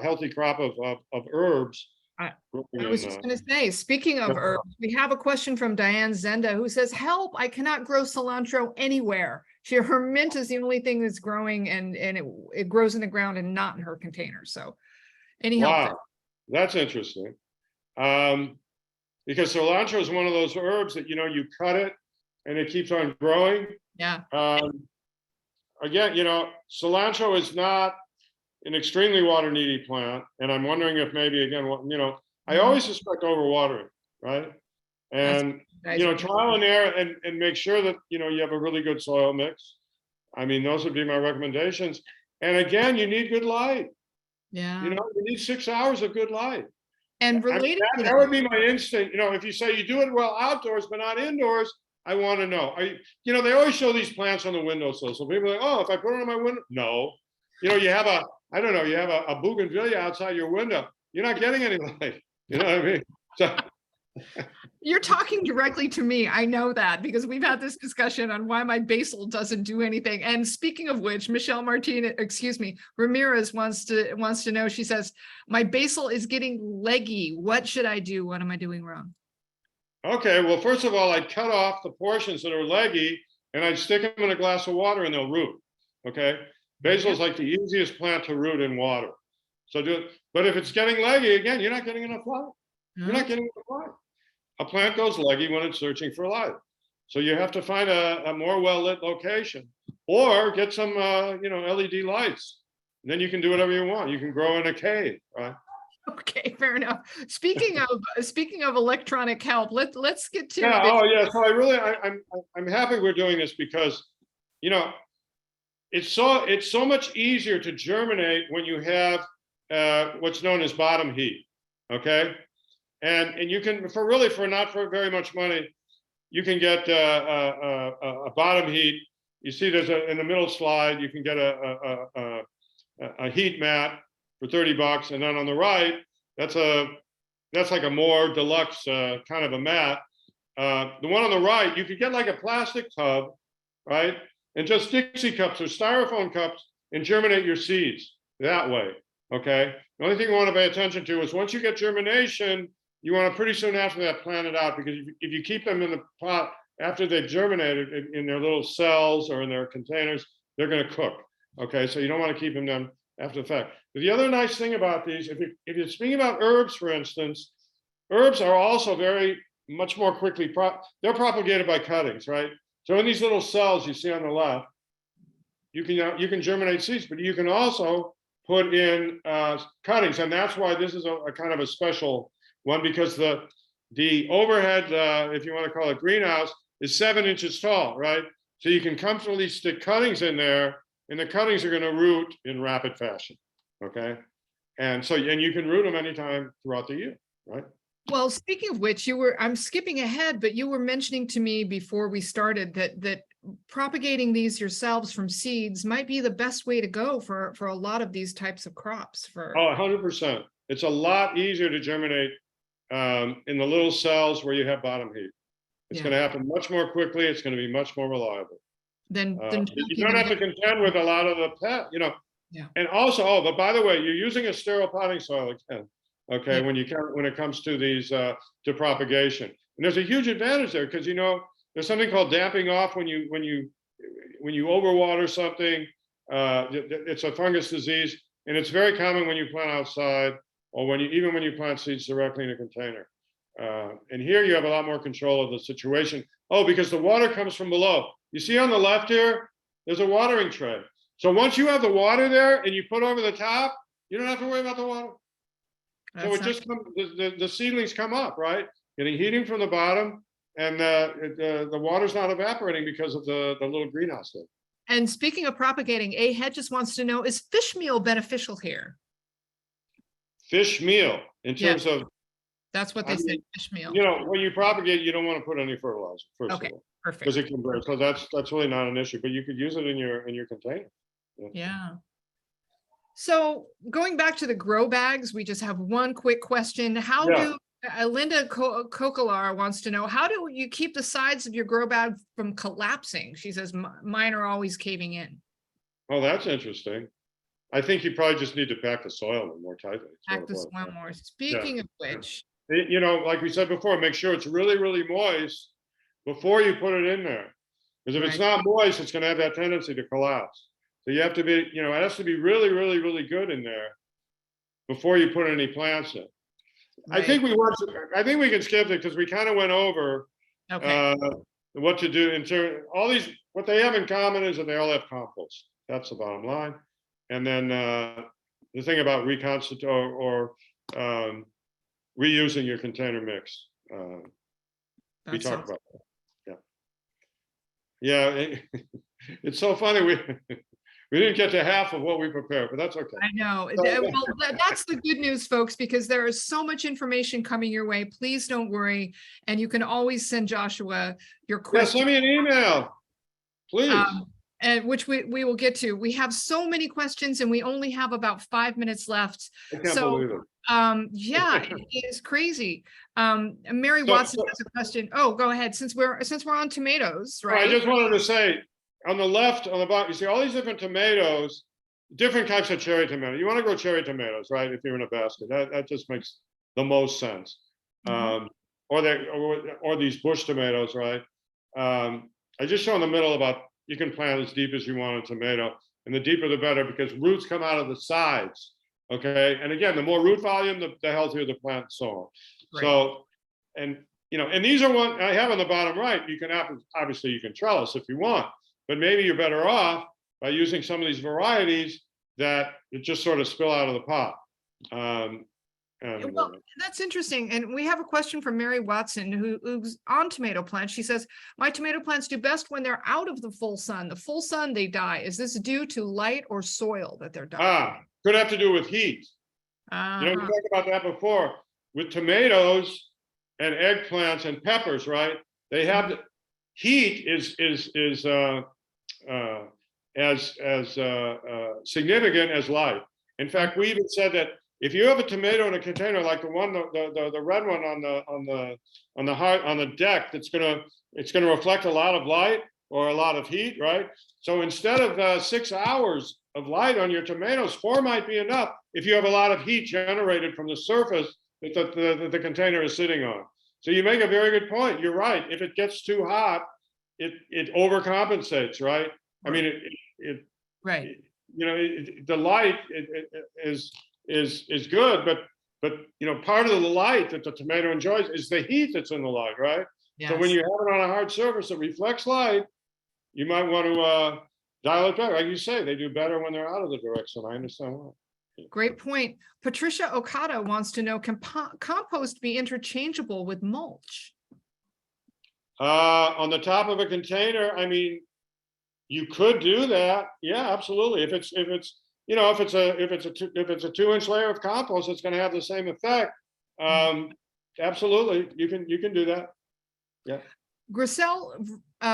healthy crop of herbs. I was just going to say, speaking of herbs, we have a question from Diane Zenda, who says, help, I cannot grow cilantro anywhere. Her mint is the only thing that's growing, and it grows in the ground and not in her container. So any help there? That's interesting. Because cilantro is one of those herbs that, you cut it and it keeps on growing. Yeah. Again, cilantro is not an extremely water needy plant. And I'm wondering if maybe, again, I always suspect overwatering, right? And, trial and error and make sure that, you have a really good soil mix. I mean, those would be my recommendations. And again, you need good light. Yeah. You need 6 hours of good light. And related to that would be my instinct. If you say you do it well outdoors, but not indoors, I want to know. They always show these plants on the windowsill. So people are like, oh, if I put it on my window, no. You have a bougainvillea outside your window. You're not getting any light. You know what I mean? So you're talking directly to me. I know that, because we've had this discussion on why my basil doesn't do anything. And speaking of which, Ramirez wants to know, she says, my basil is getting leggy. What should I do? What am I doing wrong? Okay, well, first of all, I'd cut off the portions that are leggy and I'd stick them in a glass of water and they'll root. Okay. Basil is like the easiest plant to root in water. So but if it's getting leggy, again, you're not getting enough light. You're not getting enough light. A plant goes leggy when it's searching for light. So you have to find a more well-lit location, or get some, LED lights. And then you can do whatever you want. You can grow in a cave, right? Okay, fair enough. Speaking of electronic help, let's get to Yeah. this. Oh, yeah. So I'm happy we're doing this because, it's so much easier to germinate when you have what's known as bottom heat. Okay, and you can for not very much money, you can get a bottom heat. You see, there's in the middle slide, you can get a heat mat for $30, and then on the right, that's like a more deluxe kind of a mat. The one on the right, you could get like a plastic tub, right, and just Dixie cups or styrofoam cups and germinate your seeds that way. Okay. The only thing you want to pay attention to is once you get germination, you want to pretty soon after that plant it out, because if you keep them in the pot after they've germinated in their little cells or in their containers, they're going to cook. Okay, so you don't want to keep them after the fact. But the other nice thing about these, if you're speaking about herbs, for instance, herbs are also very much more quickly they're propagated by cuttings, right? So in these little cells you see on the left, you can germinate seeds, but you can also put in cuttings, and that's why this is a kind of a special one, because the overhead, if you want to call it greenhouse, is 7 inches tall, right? So you can comfortably stick cuttings in there, and the cuttings are going to root in rapid fashion. Okay, and you can root them anytime throughout the year, right? Well, speaking of which, I'm skipping ahead, but you were mentioning to me before we started that propagating these yourselves from seeds might be the best way to go for a lot of these types of crops. Oh, 100%. It's a lot easier to germinate in the little cells where you have bottom heat. It's going to happen much more quickly. It's going to be much more reliable. Then you don't have to contend with a lot of the pet, Yeah. And also, but by the way, you're using a sterile potting soil again. Okay, when it comes to these to propagation, and there's a huge advantage there, because there's something called damping off when you overwater something. It's a fungus disease, and it's very common when you plant outside, or even when you plant seeds directly in a container. And here you have a lot more control of the situation. Oh, because the water comes from below. You see on the left here, there's a watering tray. So once you have the water there and you put over the top, you don't have to worry about the water. So it just comes, the seedlings come up, right? Getting heating from the bottom, and the water's not evaporating because of the little greenhouse there. And speaking of propagating, A. Hedges wants to know, is fish meal beneficial here? Fish meal, in terms of... That's what they said, fish meal. When you propagate, you don't want to put any fertilizer, first of all. Perfect. Because it can burn. So that's really not an issue, but you could use it in your container. Yeah. So going back to the grow bags, we just have one quick question. How do Linda Kokalar wants to know, how do you keep the sides of your grow bag from collapsing? She says, mine are always caving in. Oh, that's interesting. I think you probably just need to pack the soil more tightly. Pack the soil more. Speaking of which, like we said before, make sure it's really, really moist before you put it in there. Because if it's not moist, it's going to have that tendency to collapse. So you have to be, it has to be really, really, really good in there before you put any plants in. Right. I think we can skip it, because we kind of went over what to do in terms. What they have in common is that they all have compost. That's the bottom line. And then the thing about reconstitute or reusing your container mix. We talked about that. Yeah, it's so funny. We didn't get to half of what we prepared, but that's okay. I know. Well, that's the good news, folks, because there is so much information coming your way. Please don't worry. And you can always send Joshua your questions. Yeah, send me an email, please. And which we will get to. We have so many questions, and we only have about 5 minutes left. I can't believe it. Yeah, it is crazy. Mary Watson has a question. Oh, go ahead. Since we're on tomatoes, right? I just wanted to say, on the left, on the bottom, you see all these different tomatoes, different types of cherry tomato. You want to grow cherry tomatoes, right? If you're in a basket, that just makes the most sense. Or these bush tomatoes, right? I just show in the middle about you can plant as deep as you want a tomato, and the deeper the better because roots come out of the sides. Okay, and again, the more root volume, the healthier the plant, and so on. Right. So, and and these are one I have on the bottom right. You can obviously you can trellis if you want, but maybe you're better off by using some of these varieties that just sort of spill out of the pot. Well, that's interesting. And we have a question from Mary Watson, who's on tomato plants. She says, my tomato plants do best when they're out of the full sun. The full sun, they die. Is this due to light or soil that they're dying? Could have to do with heat. We talked about that before. With tomatoes and eggplants and peppers, right? They have the heat is as significant as light. In fact, we even said that if you have a tomato in a container like the one, the red one on the deck, it's gonna reflect a lot of light or a lot of heat, right? So instead of 6 hours of light on your tomatoes, 4 might be enough if you have a lot of heat generated from the surface that the container is sitting on. So you make a very good point. You're right. If it gets too hot, it overcompensates, right? I mean, right. The light is good, but part of the light that the tomato enjoys is the heat that's in the light, right? Yes. So when you have it on a hard surface that reflects light, you might want to dial it back. Like you say, they do better when they're out of the direct sun. I understand why. Great point. Patricia Okada wants to know, can compost be interchangeable with mulch? On the top of a container, I mean, you could do that. Yeah, absolutely. If it's a 2-inch layer of compost, it's going to have the same effect. Absolutely, you can do that. Yeah. Griselle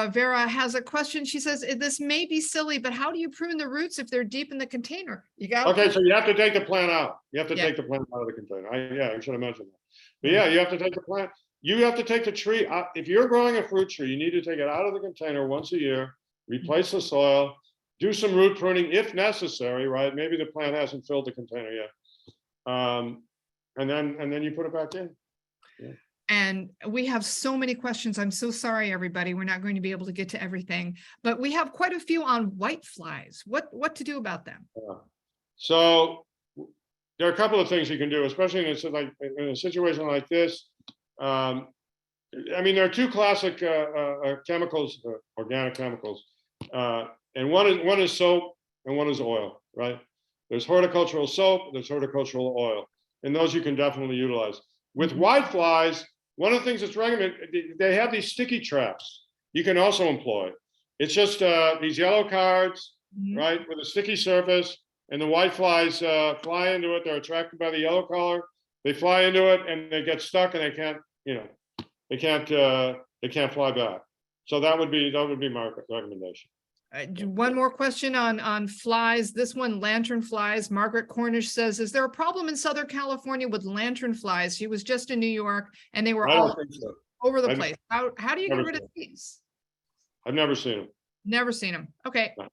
Vera has a question. She says, this may be silly, but how do you prune the roots if they're deep in the container? Okay, so you have to take the plant out. You have to take the plant out of the container. I should have mentioned that. But yeah, you have to take the plant. You have to take the tree out. If you're growing a fruit tree, you need to take it out of the container once a year, replace the soil, do some root pruning if necessary, right? Maybe the plant hasn't filled the container yet. And then you put it back in. Yeah. And we have so many questions. I'm so sorry, everybody. We're not going to be able to get to everything, but we have quite a few on whiteflies. What to do about them? So there are a couple of things you can do, especially in a situation like this. I mean, there are 2 classic chemicals, organic chemicals, and one is soap and one is oil, right? There's horticultural soap, there's horticultural oil, and those you can definitely utilize. With whiteflies, one of the things that's recommended, they have these sticky traps you can also employ. It's just these yellow cards, right, with a sticky surface, and the whiteflies fly into it. They're attracted by the yellow color. They fly into it and they get stuck and they can't fly back. So that would be my recommendation. One more question on flies. This one, lantern flies. Margaret Cornish says, is there a problem in Southern California with lantern flies? She was just in New York and they were all over the place. How do you get rid of these? I've never seen them. Never seen them. Okay. No.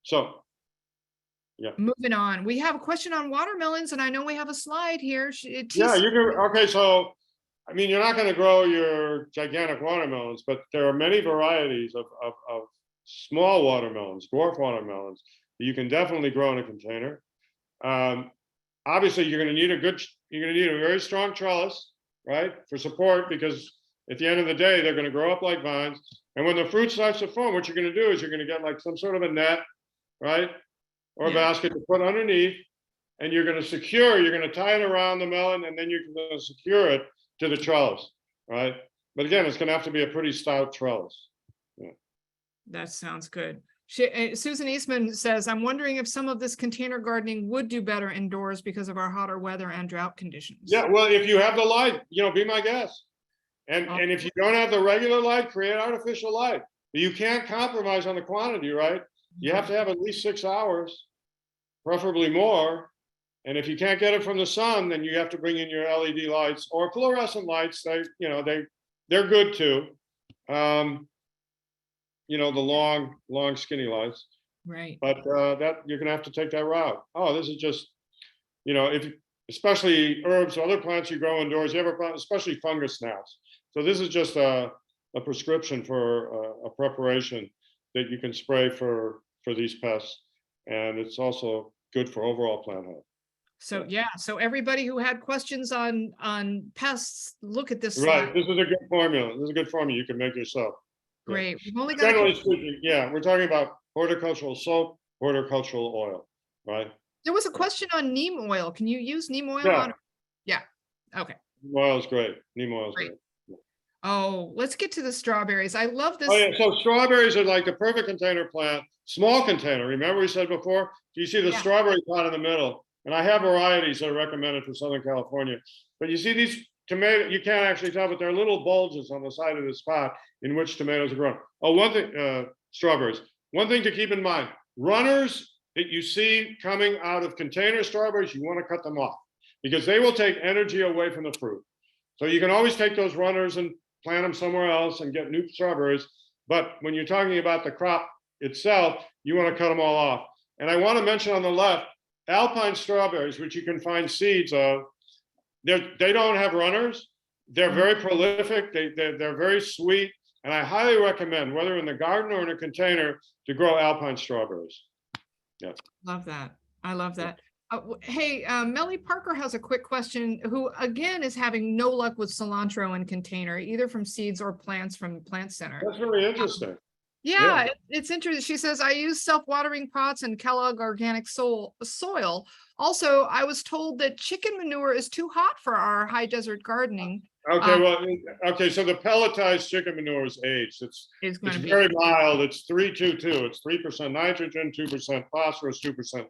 So, yeah. Moving on. We have a question on watermelons, and I know we have a slide here. Yeah, you can. Okay, so I mean, you're not going to grow your gigantic watermelons, but there are many varieties of small watermelons, dwarf watermelons, that you can definitely grow in a container. Obviously, you're going to need a very strong trellis, right, for support, because at the end of the day, they're going to grow up like vines. And when the fruit starts to form, what you're going to do is you're going to get like some sort of a net, right, or a basket to put underneath, and you're going to tie it around the melon, and then you're going to secure it to the trellis, right? But again, it's going to have to be a pretty stout trellis. Yeah. That sounds good. Susan Eastman says, I'm wondering if some of this container gardening would do better indoors because of our hotter weather and drought conditions. Yeah, well, if you have the light, be my guest. And if you don't have the regular light, create artificial light. You can't compromise on the quantity, right? You have to have at least 6 hours, preferably more. And if you can't get it from the sun, then you have to bring in your LED lights or fluorescent lights. They're good too. The long skinny lights. Right. But that you're gonna have to take that route. Oh, this is just, especially herbs or other plants you grow indoors, you have a plant, especially fungus gnats. So this is just a a prescription for a preparation that you can spray for these pests, and it's also good for overall plant health. So yeah, so everybody who had questions on pests, look at this Right, slide. this is a good formula. This is a good formula you can make yourself. Yeah. Great. We've only got a Generally couple. speaking, yeah, we're talking about horticultural soap, horticultural oil, right? There was a question on neem oil. Can you use neem oil Yeah. on? Yeah. Okay. Neem oil is great. Neem oil is Great. great. Oh, let's get to the strawberries. I love this. Oh yeah, so strawberries are like the perfect container plant, small container. Remember we said before? You see the Yeah. strawberry pot in the middle, and I have varieties that are recommended for Southern California. But you see these tomato, you can't actually tell, but there are little bulges on the side of this pot in which tomatoes are grown. Oh, one thing, strawberries. One thing to keep in mind, runners that you see coming out of container strawberries, you want to cut them off because they will take energy away from the fruit. So you can always take those runners and plant them somewhere else and get new strawberries. But when you're talking about the crop itself, you want to cut them all off. And I want to mention on the left, alpine strawberries, which you can find seeds of, they don't have runners. They're very prolific. They're very sweet. And I highly recommend, whether in the garden or in a container, to grow alpine strawberries. Yeah. Love that. I love that. Hey, Melly Parker has a quick question, who again is having no luck with cilantro in container, either from seeds or plants from Plant Center. That's very interesting. Yeah, it's interesting. She says, I use self-watering pots and Kellogg organic soil. Also, I was told that chicken manure is too hot for our high desert gardening. Okay, okay, so the pelletized chicken manure is aged. It's very mild. It's 3-2-2. It's 3% nitrogen, 2% phosphorus, 2%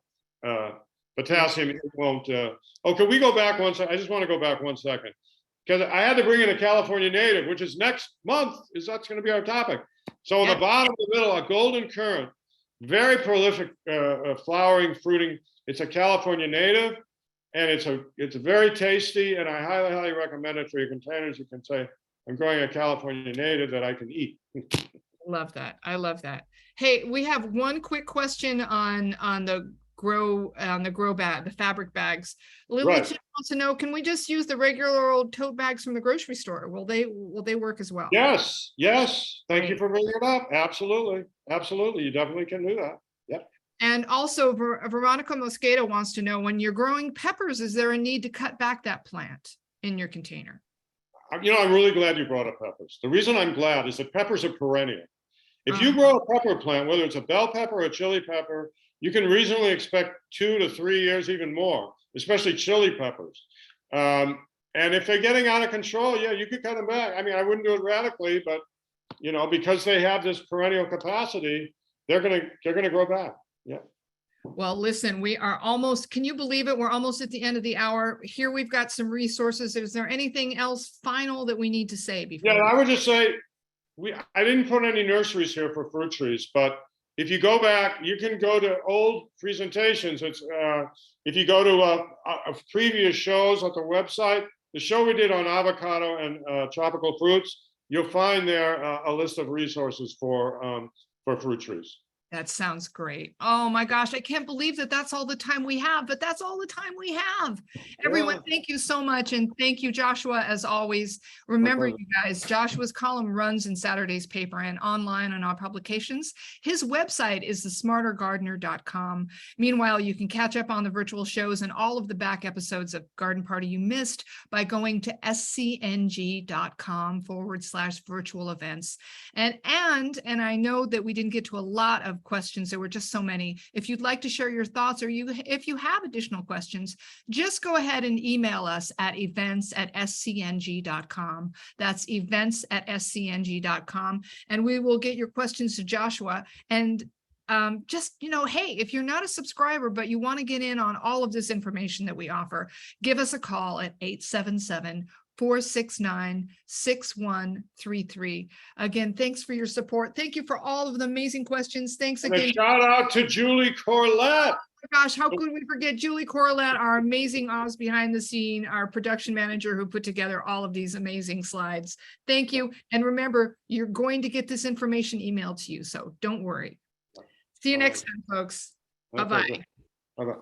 potassium. It won't. Oh, can we go back one second? I just want to go back 1 second because I had to bring in a California native, which is next month. That's going to be our topic. So on the bottom of the middle, a golden currant, very prolific flowering, fruiting. It's a California native, and it's very tasty. And I highly, highly recommend it for your containers. You can say, "I'm growing a California native that I can eat." Love that. I love that. Hey, we have one quick question on the grow bag, the fabric bags. Lily wants to know, can we just use the regular old tote bags from the grocery store? Will they work as well? Yes. Thank you for bringing it up. Absolutely. You definitely can do that. Yep. And also Veronica Mosqueda wants to know, when you're growing peppers, is there a need to cut back that plant in your container? You know, I'm really glad you brought up peppers. The reason I'm glad is that peppers are perennial. If you grow a pepper plant, whether it's a bell pepper or a chili pepper, you can reasonably expect 2 to 3 years, even more, especially chili peppers. And if they're getting out of control, yeah, you could cut them back. I mean, I wouldn't do it radically, but you know, because they have this perennial capacity, they're gonna grow back. Yeah. Well, listen, we are almost, can you believe it? We're almost at the end of the hour. Here we've got some resources. Is there anything else final that we need to say before? Yeah, I would just say, I didn't put any nurseries here for fruit trees, but if you go back, you can go to old presentations. It's if you go to previous shows at the website, the show we did on avocado and tropical fruits, you'll find there a list of resources for fruit trees. That sounds great. Oh my gosh, I can't believe that that's all the time we have, but that's all the time we have. Everyone, thank you so much. And thank you, Joshua, as always. Remember, you guys, Joshua's column runs in Saturday's paper and online on our publications. His website is thesmartergardener.com. Meanwhile, you can catch up on the virtual shows and all of the back episodes of Garden Party you missed by going to scng.com/virtual events. And I know that we didn't get to a lot of questions. There were just so many. If you'd like to share your thoughts, or if you have additional questions, just go ahead and email us at events@scng.com. That's events@scng.com. And we will get your questions to Joshua. And just, you know, hey, if you're not a subscriber, but you want to get in on all of this information that we offer, give us a call at 877-469-6133. Again, thanks for your support. Thank you for all of the amazing questions. Thanks again. And a shout out to Julie Corlett. Oh my gosh, how could we forget Julie Corlett, our amazing Oz behind the scene, our production manager who put together all of these amazing slides. Thank you. And remember, you're going to get this information emailed to you, so don't worry. See you next time, folks. Bye-bye. Bye-bye.